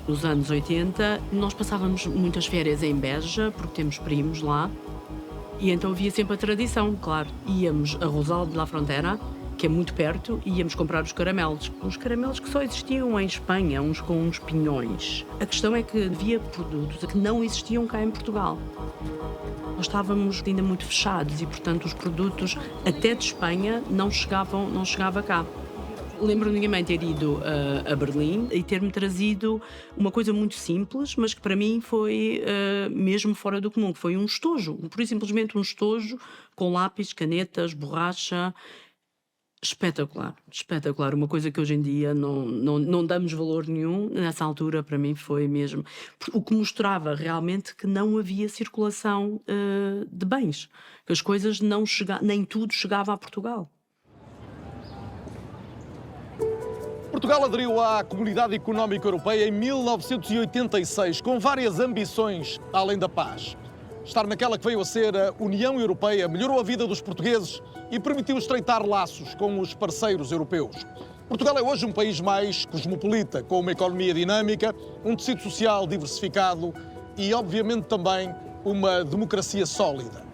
Nos anos 80, nós passávamos muitas férias em Beja, porque temos primos lá, e então havia sempre a tradição, claro. Íamos a Rosal de la Frontera, que é muito perto, e íamos comprar os caramelos. Uns caramelos que só existiam em Espanha, uns com uns pinhões. A questão é que havia produtos que não existiam cá em Portugal. Nós estávamos ainda muito fechados e, portanto, os produtos até de Espanha não chegava cá. Lembro-me de ter ido a Berlim e ter-me trazido uma coisa muito simples, mas que para mim foi mesmo fora do comum, que foi um estojo, pura e simplesmente um estojo com lápis, canetas, borracha. Espetacular, espetacular. Uma coisa que hoje em dia não damos valor nenhum, nessa altura para mim foi mesmo. O que mostrava realmente que não havia circulação de bens, que as coisas nem tudo chegava a Portugal. Portugal aderiu à Comunidade Económica Europeia em 1986, com várias ambições além da paz. Estar naquela que veio a ser a União Europeia melhorou a vida dos portugueses e permitiu estreitar laços com os parceiros europeus. Portugal é hoje um país mais cosmopolita, com uma economia dinâmica, um tecido social diversificado e, obviamente, também uma democracia sólida.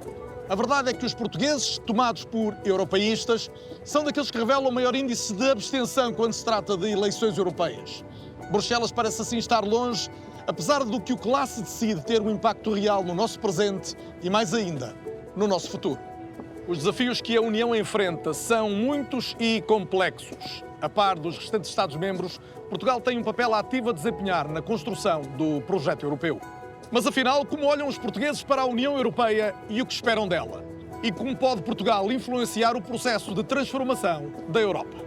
A verdade é que os portugueses, tomados por europeístas, são daqueles que revelam o maior índice de abstenção quando se trata de eleições europeias. Bruxelas parece assim estar longe, apesar do que o classe decide ter um impacto real no nosso presente e, mais ainda, no nosso futuro. Os desafios que a União enfrenta são muitos e complexos. A par dos restantes Estados-membros, Portugal tem um papel ativo a desempenhar na construção do projeto europeu. Mas afinal, como olham os portugueses para a União Europeia e o que esperam dela? E como pode Portugal influenciar o processo de transformação da Europa?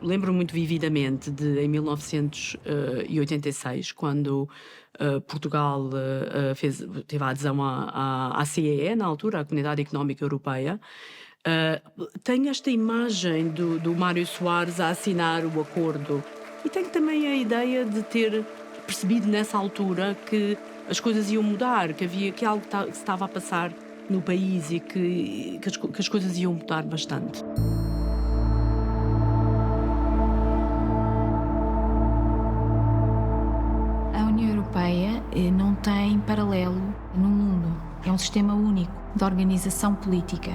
Lembro muito vividamente de, em 1986, quando Portugal teve a adesão à CEE, na altura, à Comunidade Económica Europeia. Tenho esta imagem do Mário Soares a assinar o acordo e tenho também a ideia de ter percebido nessa altura que as coisas iam mudar, que algo que se estava a passar no país e que as coisas iam mudar bastante. A União Europeia não tem paralelo no mundo. É um sistema único de organização política.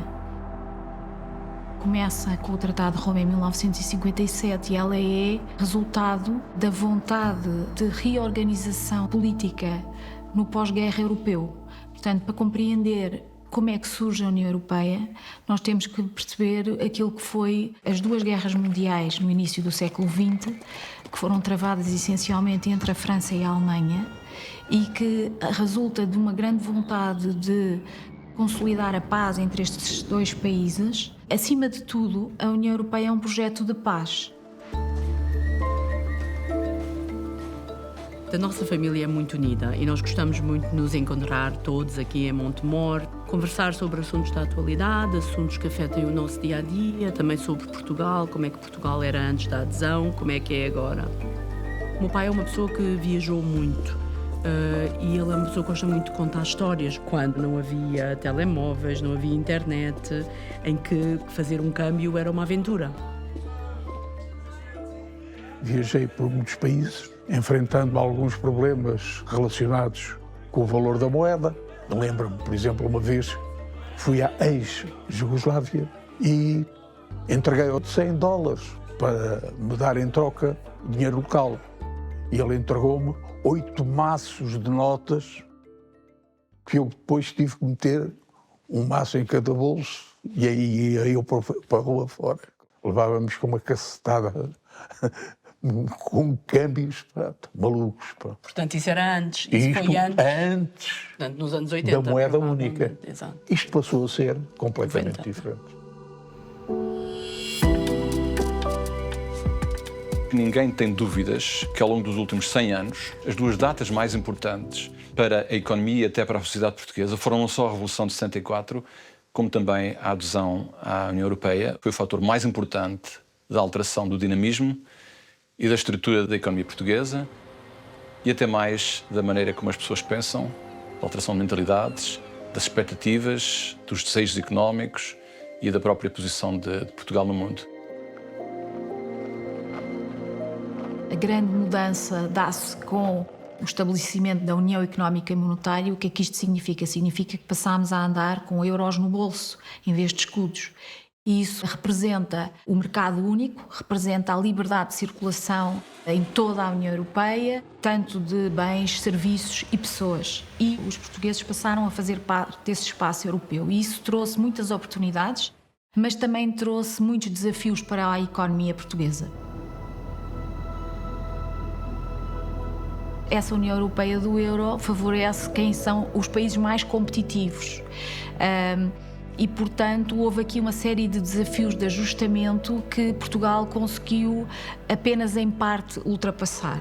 Começa com o Tratado de Roma em 1957 e ela é resultado da vontade de reorganização política no pós-guerra europeu. Portanto, para compreender como é que surge a União Europeia, nós temos que perceber aquilo que foi as duas guerras mundiais no início do século XX, que foram travadas essencialmente entre a França e a Alemanha e que resulta de uma grande vontade de consolidar a paz entre estes dois países. Acima de tudo, a União Europeia é um projeto de paz. A nossa família é muito unida e nós gostamos muito de nos encontrar todos aqui em Montemor, conversar sobre assuntos da atualidade, assuntos que afetem o nosso dia-a-dia, também sobre Portugal, como é que Portugal era antes da adesão, como é que é agora. O meu pai é uma pessoa que viajou muito e ele é uma pessoa que gosta muito de contar histórias. Quando não havia telemóveis, não havia internet, em que fazer um câmbio era uma aventura. Viajei por muitos países, enfrentando alguns problemas relacionados com o valor da moeda. Lembro-me, por exemplo, uma vez fui à ex-Jugoslávia e entreguei $100 para me dar em troca dinheiro local. E ele entregou-me 8 maços de notas que eu depois tive que meter um maço em cada bolso e aí ia eu para a rua fora. Levávamos com uma cacetada com câmbios malucos. Portanto, isso era antes. Isso foi antes. Portanto, nos anos 80. Da moeda única. Exato. Isto passou a ser completamente diferente. Ninguém tem dúvidas que ao longo dos últimos 100 anos, as duas datas mais importantes para a economia e até para a sociedade portuguesa foram não só a Revolução de 64, como também a adesão à União Europeia. Foi o fator mais importante da alteração do dinamismo e da estrutura da economia portuguesa e até mais da maneira como as pessoas pensam, da alteração de mentalidades, das expectativas, dos desejos económicos e da própria posição de Portugal no mundo. A grande mudança dá-se com o estabelecimento da União Económica e Monetária. O que é que isto significa? Significa que passámos a andar com euros no bolso, em vez de escudos. E isso representa o mercado único, representa a liberdade de circulação em toda a União Europeia, tanto de bens, serviços e pessoas. E os portugueses passaram a fazer parte desse espaço europeu. E isso trouxe muitas oportunidades, mas também trouxe muitos desafios para a economia portuguesa. Essa União Europeia do euro favorece quem são os países mais competitivos. E, portanto, houve aqui uma série de desafios de ajustamento que Portugal conseguiu apenas em parte ultrapassar.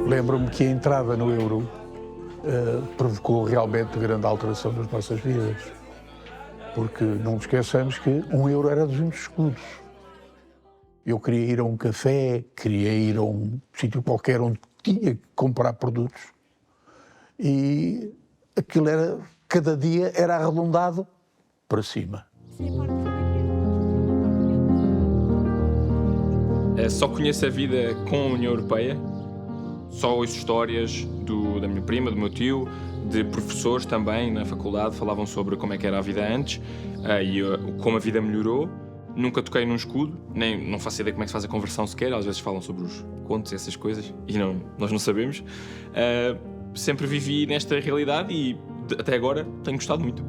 Lembro-me que a entrada no euro provocou realmente grande alteração nas nossas vidas. Porque não nos esqueçamos que um euro era 200 escudos. Eu queria ir a um café, queria ir a um sítio qualquer onde tinha que comprar produtos. E aquilo era, cada dia era arredondado para cima. Só conheço a vida com a União Europeia. Só ouço histórias da minha prima, do meu tio, de professores também na faculdade, falavam sobre como é que era a vida antes e como a vida melhorou. Nunca toquei num escudo, nem não faço ideia como é que se faz a conversão sequer. Às vezes falam sobre os contos e essas coisas e nós não sabemos. Sempre vivi nesta realidade e até agora tenho gostado muito.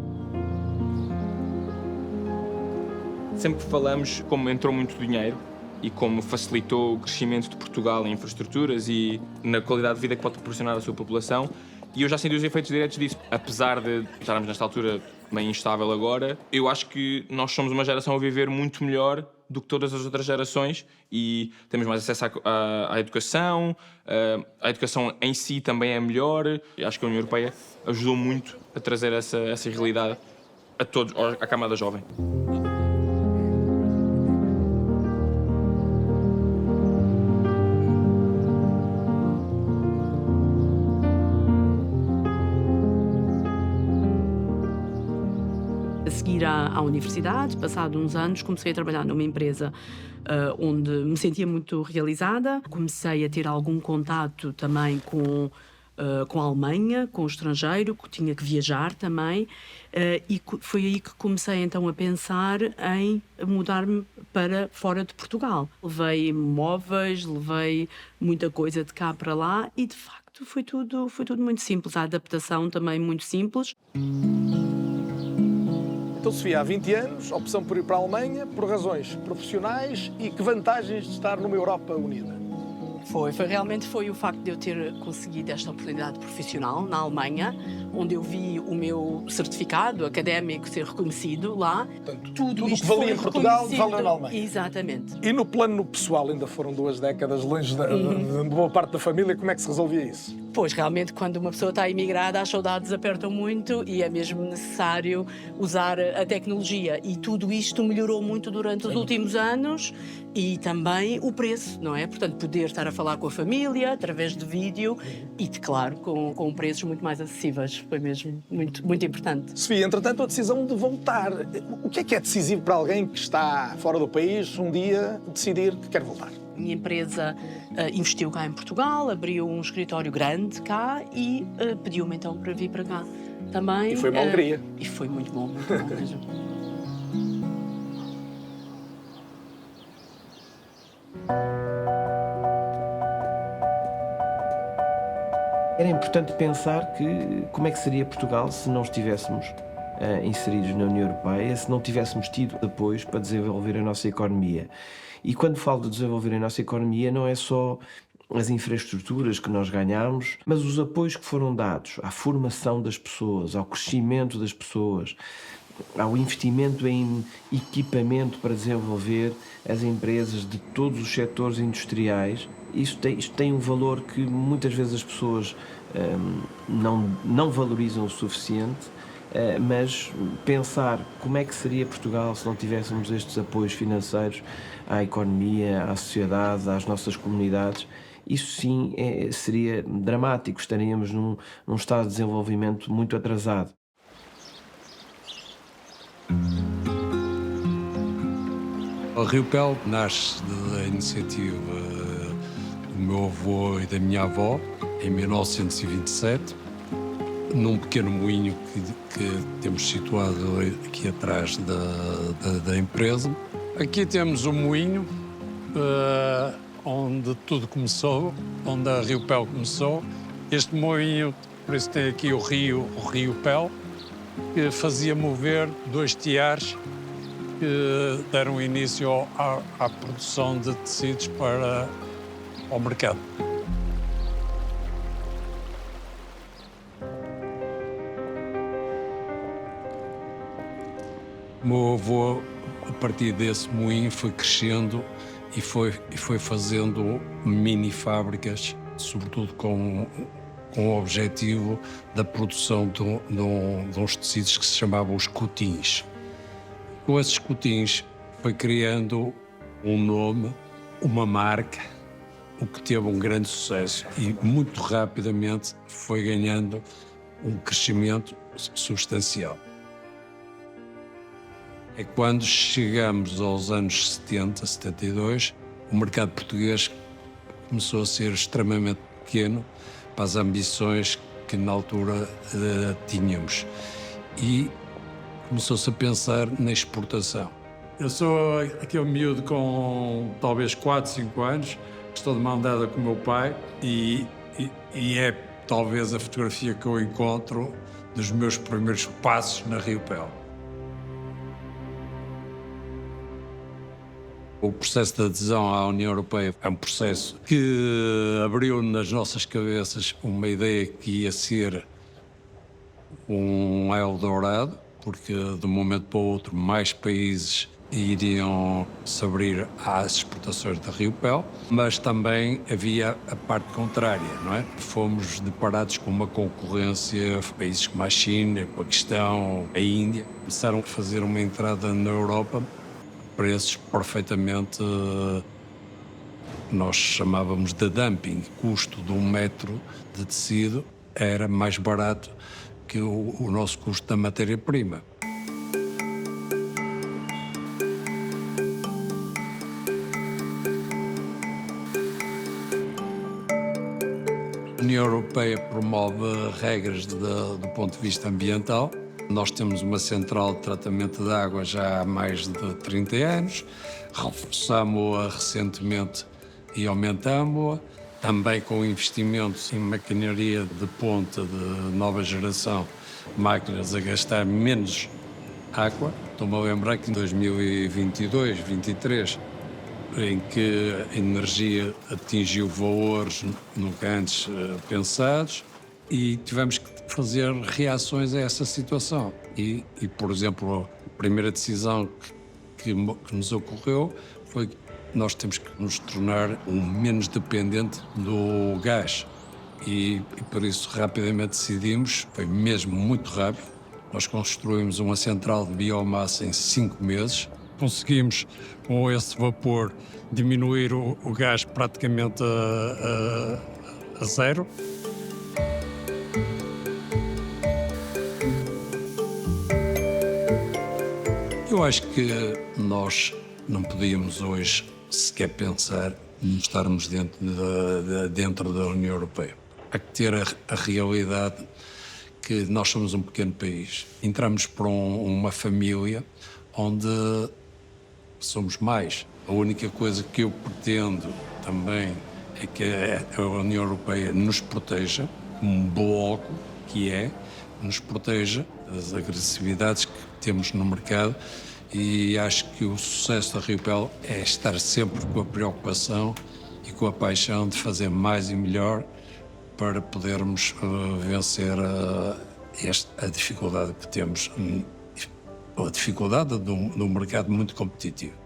Sempre que falamos como entrou muito dinheiro e como facilitou o crescimento de Portugal em infraestruturas e na qualidade de vida que pode proporcionar à sua população. E eu já senti os efeitos diretos disso. Apesar de estarmos nesta altura meio instável agora, eu acho que nós somos uma geração a viver muito melhor do que todas as outras gerações e temos mais acesso à educação, a educação em si também é melhor. Eu acho que a União Europeia ajudou muito a trazer essa realidade a todos, à camada jovem. A seguir à universidade, passado uns anos, comecei a trabalhar numa empresa onde me sentia muito realizada. Comecei a ter algum contato também com a Alemanha, com o estrangeiro, que tinha que viajar também. E foi aí que comecei então a pensar em mudar-me para fora de Portugal. Levei móveis, levei muita coisa de cá para lá e, de facto, foi tudo muito simples. A adaptação também muito simples. Então, Sofia, há 20 anos, opção por ir para a Alemanha, por razões profissionais, e que vantagens de estar numa Europa unida? Realmente o facto de eu ter conseguido esta oportunidade profissional na Alemanha, onde eu vi o meu certificado académico ser reconhecido lá. Portanto, tudo o que valia em Portugal vale na Alemanha. Exatamente. E no plano pessoal, ainda foram 2 décadas longe de boa parte da família, como é que se resolvia isso? Pois, realmente, quando uma pessoa está imigrada, as saudades apertam muito e é mesmo necessário usar a tecnologia. E tudo isto melhorou muito durante os últimos anos e também o preço, não é? Portanto, poder estar a falar com a família através de vídeo e, claro, com preços muito mais acessíveis. Foi mesmo muito, muito importante. Sofia, entretanto, a decisão de voltar. O que é decisivo para alguém que está fora do país um dia decidir que quer voltar? A minha empresa investiu cá em Portugal, abriu um escritório grande cá e pediu-me então para vir para cá também. E foi uma alegria. E foi muito bom mesmo. Era importante pensar como é que seria Portugal se não estivéssemos inseridos na União Europeia, se não tivéssemos tido apoios para desenvolver a nossa economia. E quando falo de desenvolver a nossa economia, não é só as infraestruturas que nós ganhamos, mas os apoios que foram dados à formação das pessoas, ao crescimento das pessoas, ao investimento em equipamento para desenvolver as empresas de todos os setores industriais. Isto tem um valor que muitas vezes as pessoas não valorizam o suficiente, mas pensar como é que seria Portugal se não tivéssemos estes apoios financeiros à economia, à sociedade, às nossas comunidades, isso sim seria dramático, estaríamos num estado de desenvolvimento muito atrasado. A Riopel nasce da iniciativa do meu avô e da minha avó em 1927, num pequeno moinho que temos situado aqui atrás da empresa. Aqui temos o moinho, onde tudo começou, onde a Riopel começou. Este moinho, por isso tem aqui o rio Pel, que fazia mover 2 tiares que deram início à produção de tecidos para o mercado. O meu avô, a partir desse moinho, foi crescendo e foi fazendo mini fábricas, sobretudo com o objetivo da produção de uns tecidos que se chamavam os cotins. Com esses cotins foi criando um nome, uma marca, o que teve um grande sucesso e muito rapidamente foi ganhando um crescimento substancial. É quando chegamos aos anos 70, 72, o mercado português começou a ser extremamente pequeno para as ambições que na altura tínhamos e começou-se a pensar na exportação. Eu sou aquele miúdo com talvez 4, 5 anos, estou de mão dada com o meu pai e é talvez a fotografia que eu encontro dos meus primeiros passos na Riopel. O processo de adesão à União Europeia é um processo que abriu nas nossas cabeças uma ideia que ia ser um Eldorado, porque de um momento para o outro mais países iriam se abrir às exportações da Riopel, mas também havia a parte contrária, não é? Fomos deparados com uma concorrência, países como a China, o Paquistão, a Índia, começaram a fazer uma entrada na Europa preços perfeitamente, nós chamávamos de dumping. O custo de 1 metro de tecido era mais barato que o nosso custo da matéria-prima. A União Europeia promove regras do ponto de vista ambiental. Nós temos uma central de tratamento de água já há mais de 30 anos, reforçámos-a recentemente e aumentámos-a, também com investimentos em maquinaria de ponta de nova geração, máquinas a gastar menos água. Estou-me a lembrar que em 2022, 2023, em que a energia atingiu valores nunca antes pensados, e tivemos que fazer reações a essa situação. E por exemplo, a primeira decisão que nos ocorreu foi que nós temos que nos tornar menos dependente do gás. E por isso rapidamente decidimos, foi mesmo muito rápido, nós construímos uma central de biomassa em 5 meses. Conseguimos, com esse vapor, diminuir o gás praticamente a zero. Eu acho que nós não podíamos hoje sequer pensar em estarmos dentro da União Europeia. Há que ter a realidade que nós somos um pequeno país. Entramos para uma família onde somos mais. A única coisa que eu pretendo também é que a União Europeia nos proteja, um bloco que nos proteja das agressividades que temos no mercado, e acho que o sucesso da Riopel é estar sempre com a preocupação e com a paixão de fazer mais e melhor para podermos vencer a dificuldade que temos a dificuldade de um mercado muito competitivo.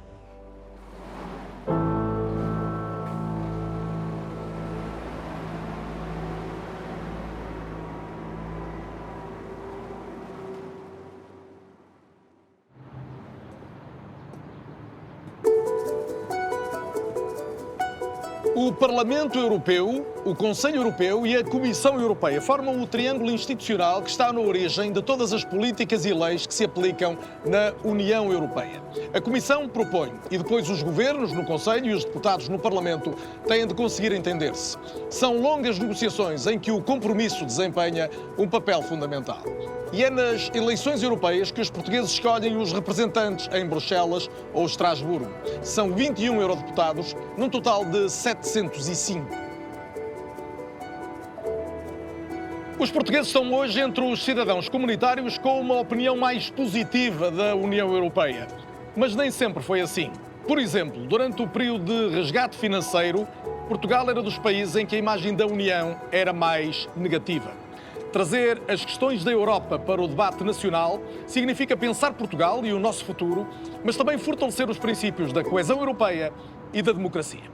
O Parlamento Europeu, o Conselho Europeu e a Comissão Europeia formam o triângulo institucional que está na origem de todas as políticas e leis que se aplicam na União Europeia. A Comissão propõe e depois os governos no Conselho e os deputados no Parlamento têm de conseguir entender-se. São longas negociações em que o compromisso desempenha um papel fundamental. E é nas eleições europeias que os portugueses escolhem os representantes em Bruxelas ou Estrasburgo. São 21 eurodeputados, num total de 705. Os portugueses são hoje entre os cidadãos comunitários com uma opinião mais positiva da União Europeia. Mas nem sempre foi assim. Por exemplo, durante o período de resgate financeiro, Portugal era dos países em que a imagem da União era mais negativa. Trazer as questões da Europa para o debate nacional significa pensar Portugal e o nosso futuro, mas também fortalecer os princípios da coesão europeia e da democracia.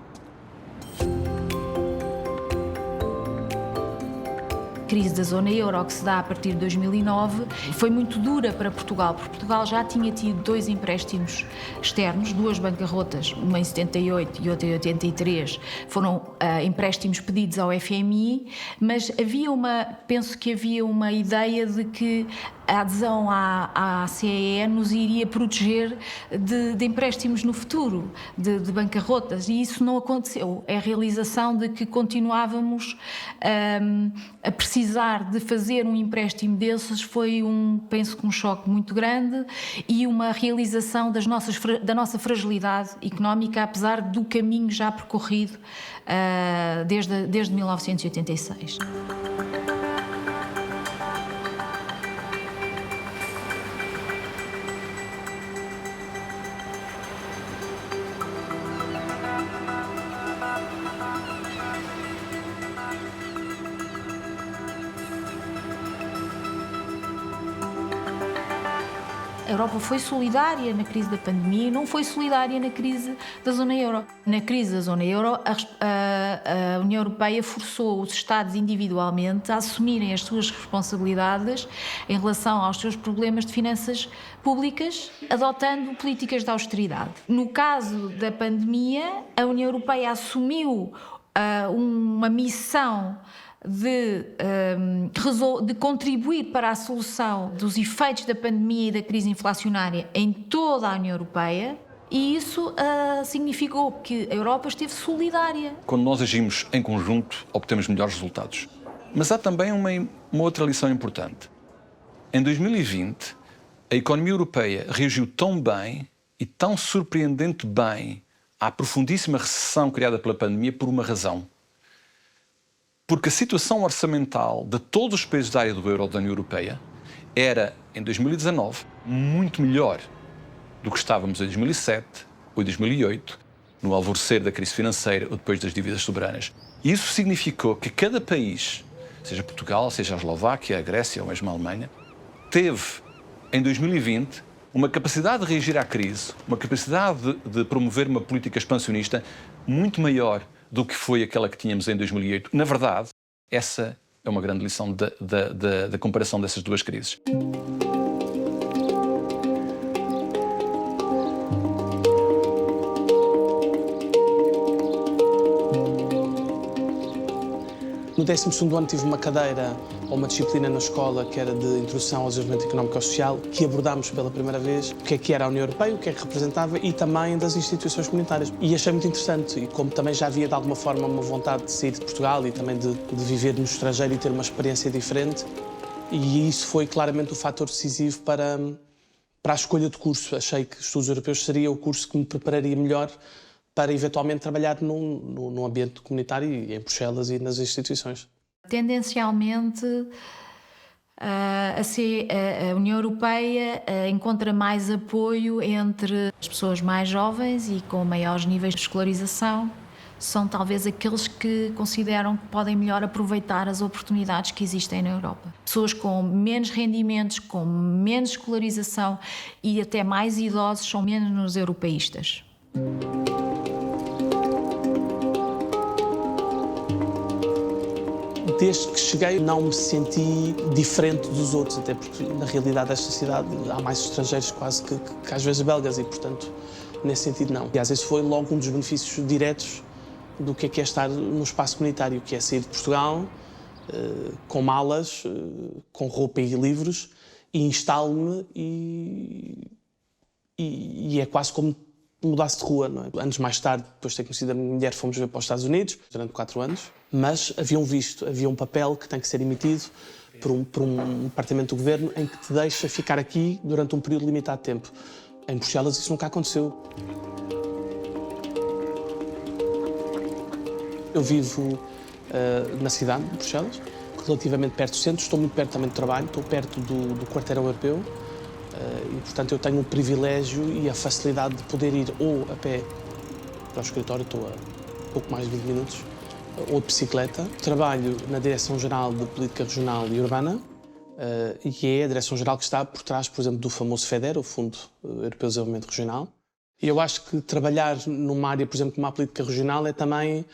A crise da zona euro que se dá a partir de 2009 foi muito dura para Portugal, porque Portugal já tinha tido 2 empréstimos externos, 2 bancarrotas, uma em 78 e outra em 83, foram empréstimos pedidos ao FMI, mas penso que havia uma ideia de que a adesão à CEE nos iria proteger de empréstimos no futuro, de bancarrotas, e isso não aconteceu. É a realização de que continuávamos a precisar de fazer um empréstimo desses foi penso que um choque muito grande e uma realização da nossa fragilidade económica, apesar do caminho já percorrido desde 1986. A Europa foi solidária na crise da pandemia e não foi solidária na crise da zona euro. Na crise da zona euro, a União Europeia forçou os Estados individualmente a assumirem as suas responsabilidades em relação aos seus problemas de finanças públicas, adotando políticas de austeridade. No caso da pandemia, a União Europeia assumiu uma missão de contribuir para a solução dos efeitos da pandemia e da crise inflacionária em toda a União Europeia, e isso significou que a Europa esteve solidária. Quando nós agimos em conjunto, obtemos melhores resultados. Mas há também uma outra lição importante. Em 2020, a economia europeia reagiu tão bem e tão surpreendente bem à profundíssima recessão criada pela pandemia por uma razão. Porque a situação orçamental de todos os países da área do euro da União Europeia era, em 2019, muito melhor do que estávamos em 2007 ou em 2008, no alvorecer da crise financeira ou depois das dívidas soberanas. E isso significou que cada país, seja Portugal, seja a Eslováquia, a Grécia ou mesmo a Alemanha, teve, em 2020, uma capacidade de reagir à crise, uma capacidade de promover uma política expansionista muito maior do que foi aquela que tínhamos em 2008. Na verdade, essa é uma grande lição da comparação dessas duas crises. No 12º ano tive uma cadeira ou uma disciplina na escola que era de Introdução ao Desenvolvimento Económico e Social, que abordámos pela primeira vez o que era a União Europeia, o que é que representava e também das instituições comunitárias. E achei muito interessante, e como também já havia de alguma forma uma vontade de sair de Portugal e também de viver no estrangeiro e ter uma experiência diferente, e isso foi claramente o fator decisivo para a escolha de curso. Achei que Estudos Europeus seria o curso que me prepararia melhor para eventualmente trabalhar num ambiente comunitário e em Bruxelas e nas instituições. Tendencialmente, a União Europeia encontra mais apoio entre as pessoas mais jovens e com maiores níveis de escolarização são talvez aqueles que consideram que podem melhor aproveitar as oportunidades que existem na Europa. Pessoas com menos rendimentos, com menos escolarização e até mais idosos são menos europeístas. Desde que cheguei não me senti diferente dos outros, até porque na realidade desta cidade há mais estrangeiros quase que às vezes belgas e, portanto, nesse sentido não. E às vezes foi logo um dos benefícios diretos do que é estar no espaço comunitário, que é sair de Portugal com malas, com roupa e livros, e instalo-me e é quase como mudasse de rua, não é? Anos mais tarde, depois de ter conhecido a minha mulher, fomos ver para os Estados Unidos, durante 4 anos, mas havia um visto, havia um papel que tem que ser emitido por um departamento do governo em que te deixa ficar aqui durante um período limitado de tempo. Em Bruxelas isso nunca aconteceu. Eu vivo na cidade de Bruxelas, relativamente perto do centro, estou muito perto também do trabalho, estou perto do quarteirão europeu. E, portanto, eu tenho o privilégio e a facilidade de poder ir ou a pé para o escritório, estou a pouco mais de 20 minutos, ou de bicicleta. Trabalho na Direção-Geral de Política Regional e Urbana, e é a Direção-Geral que está por trás, por exemplo, do famoso FEDER, o Fundo Europeu de Desenvolvimento Regional. E eu acho que trabalhar numa área, por exemplo, como a política regional, é também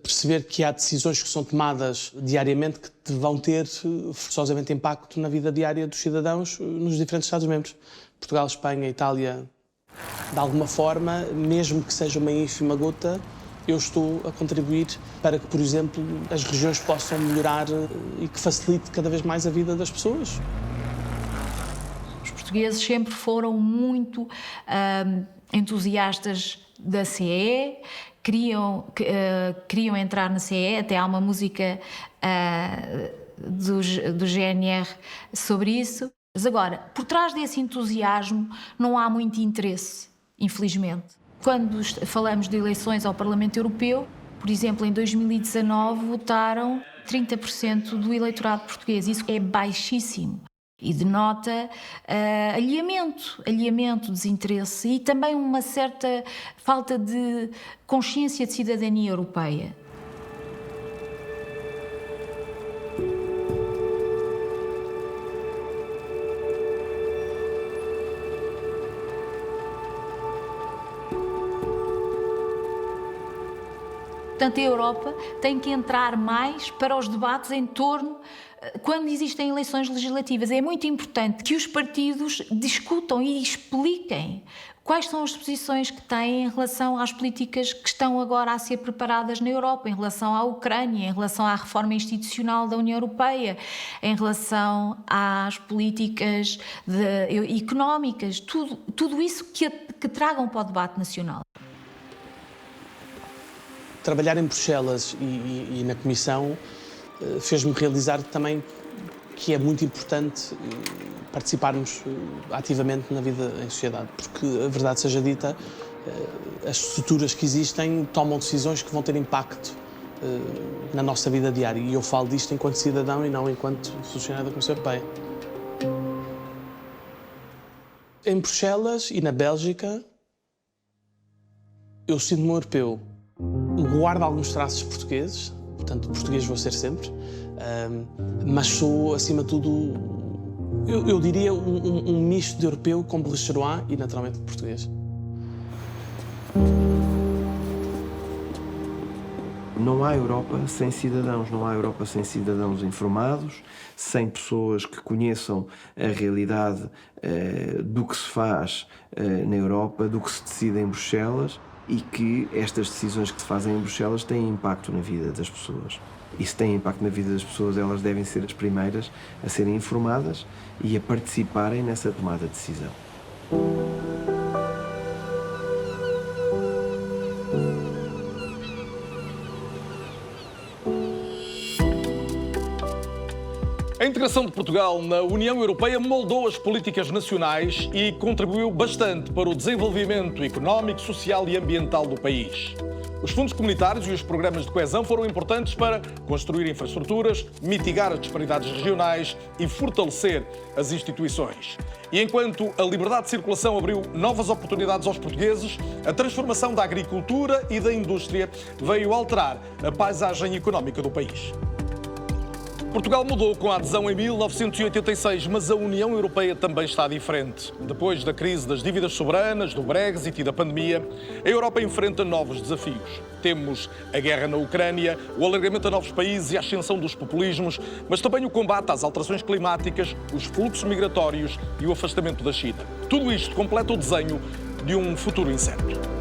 perceber que há decisões que são tomadas diariamente que vão ter forçosamente impacto na vida diária dos cidadãos nos diferentes Estados-membros. Portugal, Espanha, Itália, de alguma forma, mesmo que seja uma ínfima gota, eu estou a contribuir para que, por exemplo, as regiões possam melhorar e que facilite cada vez mais a vida das pessoas. Os portugueses sempre foram muito entusiastas da CEE, queriam entrar na CEE, até há uma música do GNR sobre isso. Mas agora, por trás desse entusiasmo não há muito interesse, infelizmente. Quando falamos de eleições ao Parlamento Europeu, por exemplo, em 2019 votaram 30% do eleitorado português. Isso é baixíssimo. E denota alheamento, desinteresse e também uma certa falta de consciência de cidadania europeia. Portanto, a Europa tem que entrar mais para os debates em torno quando existem eleições legislativas. É muito importante que os partidos discutam e expliquem quais são as posições que têm em relação às políticas que estão agora a ser preparadas na Europa, em relação à Ucrânia, em relação à reforma institucional da União Europeia, em relação às políticas económicas, tudo isso que tragam para o debate nacional. Trabalhar em Bruxelas e na Comissão fez-me realizar também que é muito importante participarmos ativamente na vida em sociedade, porque a verdade seja dita, as estruturas que existem tomam decisões que vão ter impacto na nossa vida diária, e eu falo disto enquanto cidadão e não enquanto funcionário da Comissão Europeia. Em Bruxelas e na Bélgica, eu sinto-me europeu. Guardo alguns traços portugueses, portanto, português vou ser sempre, mas sou, acima de tudo, eu diria um misto de europeu com belecharois e, naturalmente, de português. Não há Europa sem cidadãos, não há Europa sem cidadãos informados, sem pessoas que conheçam a realidade do que se faz na Europa, do que se decide em Bruxelas, e que estas decisões que se fazem em Bruxelas têm impacto na vida das pessoas. E se têm impacto na vida das pessoas, elas devem ser as primeiras a serem informadas e a participarem nessa tomada de decisão. Em integração de Portugal na União Europeia moldou as políticas nacionais e contribuiu bastante para o desenvolvimento económico, social e ambiental do país. Os fundos comunitários e os programas de coesão foram importantes para construir infraestruturas, mitigar as disparidades regionais e fortalecer as instituições. E enquanto a liberdade de circulação abriu novas oportunidades aos portugueses, a transformação da agricultura e da indústria veio alterar a paisagem económica do país. Portugal mudou com a adesão em 1986, mas a União Europeia também está diferente. Depois da crise das dívidas soberanas, do Brexit e da pandemia, a Europa enfrenta novos desafios. Temos a guerra na Ucrânia, o alargamento a novos países e a ascensão dos populismos, mas também o combate às alterações climáticas, os fluxos migratórios e o afastamento da China. Tudo isto completa o desenho de um futuro incerto.